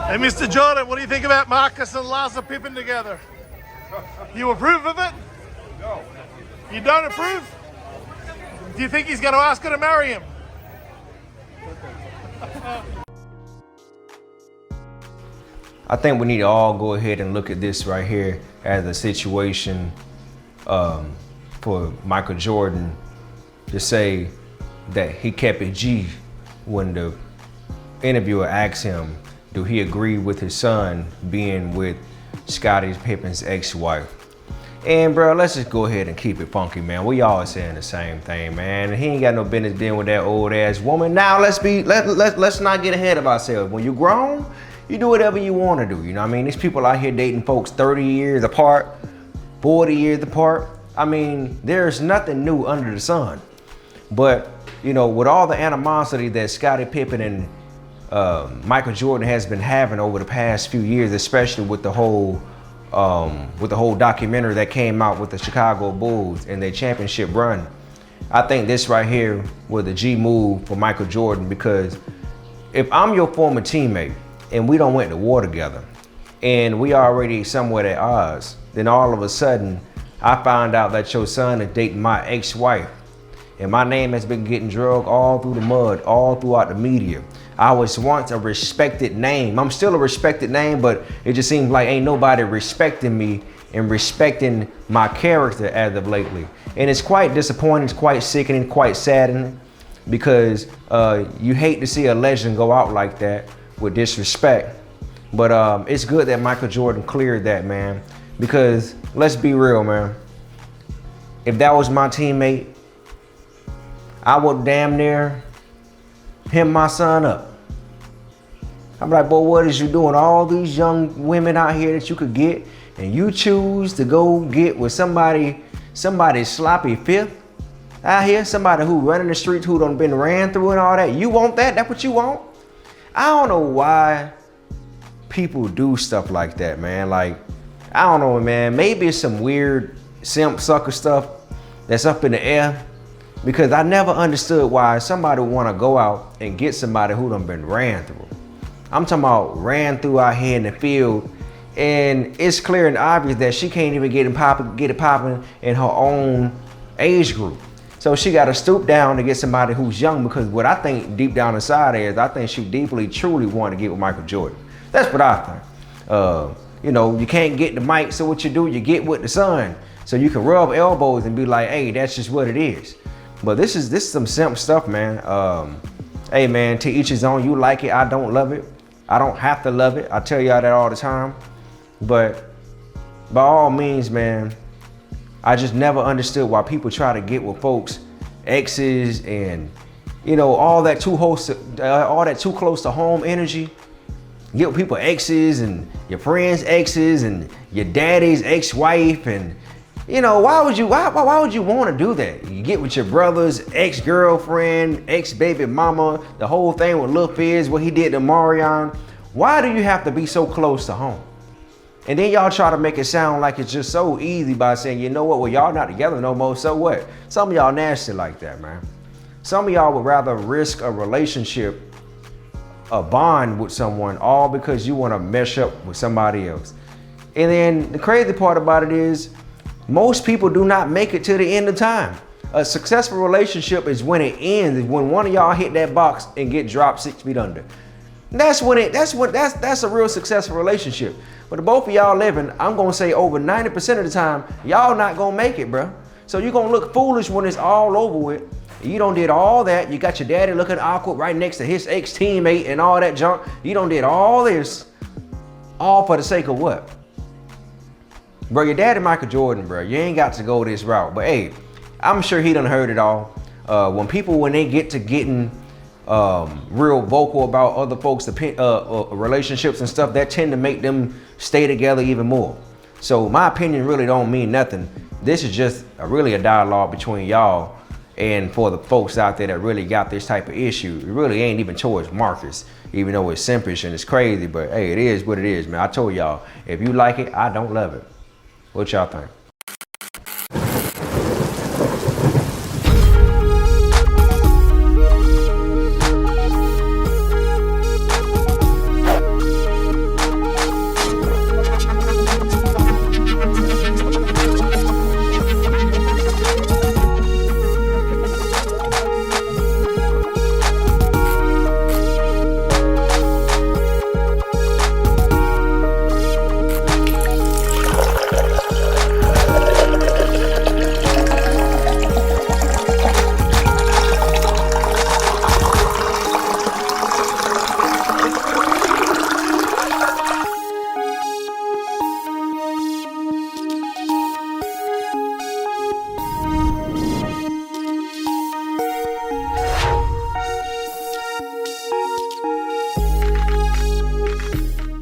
Hey, Mr. Jordan, what do you think about Marcus and Larsa Pippen together? You approve of it? No. You don't approve? Do you think he's going to ask her to marry him? I think we need to all go ahead and look at this right here as a situation for Michael Jordan to say that he kept it G when the interviewer asked him, do he agree with his son being with Scottie Pippen's ex-wife? And bro, let's just go ahead and keep it funky, man. We all saying the same thing, man. He ain't got no business dealing with that old ass woman. Now let's not get ahead of ourselves. When you're grown, you do whatever you want to do. You know what I mean? These people out here dating folks 30 years apart, 40 years apart. I mean, there's nothing new under the sun. But you know, with all the animosity that Scottie Pippen and Michael Jordan has been having over the past few years, especially with the whole documentary that came out with the Chicago Bulls and their championship run, I think this right here was a G move for Michael Jordan, because if I'm your former teammate and we don't went to war together and we already somewhat at odds, then all of a sudden I found out that your son is dating my ex-wife and my name has been getting dragged all through the mud, all throughout the media. I was once a respected name. I'm still a respected name, but it just seems like ain't nobody respecting me and respecting my character as of lately. And it's quite disappointing, it's quite sickening, quite saddening, because you hate to see a legend go out like that with disrespect. But it's good that Michael Jordan cleared that, man, because let's be real, man. If that was my teammate, I would damn near hem my son up. I'm like, boy, what is you doing? All these young women out here that you could get, and you choose to go get with somebody sloppy fifth out here, somebody who running the streets, who done been ran through and all that. You want that? That's what you want? I don't know why people do stuff like that, man. Like, I don't know, man. Maybe it's some weird simp sucker stuff that's up in the air, because I never understood why somebody would want to go out and get somebody who done been ran through. I'm talking about ran through out here in the field, and it's clear and obvious that she can't even get it popping in her own age group. So she got to stoop down to get somebody who's young, because what I think deep down inside is, I think she deeply, truly wanted to get with Michael Jordan. That's what I think. You know, you can't get the mic, so what you do, you get with the son, so you can rub elbows and be like, hey, that's just what it is. But this is some simple stuff, man. Hey, man, to each his own. You like it, I don't love it. I don't have to love it. I tell y'all that all the time. But by all means, man, I just never understood why people try to get with folks' exes and, you know, all that too close to home energy. Get with people exes and your friends' exes and your daddy's ex-wife, and you know, why would you want to do that? You get with your brother's ex-girlfriend, ex-baby mama, the whole thing with Lil Fizz, what he did to Marion. Why do you have to be so close to home? And then y'all try to make it sound like it's just so easy by saying, you know what, well, y'all not together no more, so what? Some of y'all nasty like that, man. Some of y'all would rather risk a relationship, a bond with someone, all because you want to mesh up with somebody else. And then the crazy part about it is, most people do not make it to the end of time. A successful relationship is when it ends, is when one of y'all hit that box and get dropped 6 feet under. That's a real successful relationship. But the both of y'all living, I'm gonna say over 90% of the time, y'all not gonna make it, bro. So you're gonna look foolish when it's all over with. You done did all that. You got your daddy looking awkward right next to his ex-teammate and all that junk. You done did all this, all for the sake of what? Bro, your daddy Michael Jordan, bro, you ain't got to go this route. But hey, I'm sure he done heard it all. When they get to getting real vocal about other folks' relationships and stuff, that tend to make them stay together even more. So my opinion really don't mean nothing. This is just really a dialogue between y'all, and for the folks out there that really got this type of issue, it really ain't even towards Marcus, even though it's simpish and it's crazy. But hey, it is what it is, man. I told y'all, if you like it, I don't love it. What y'all think?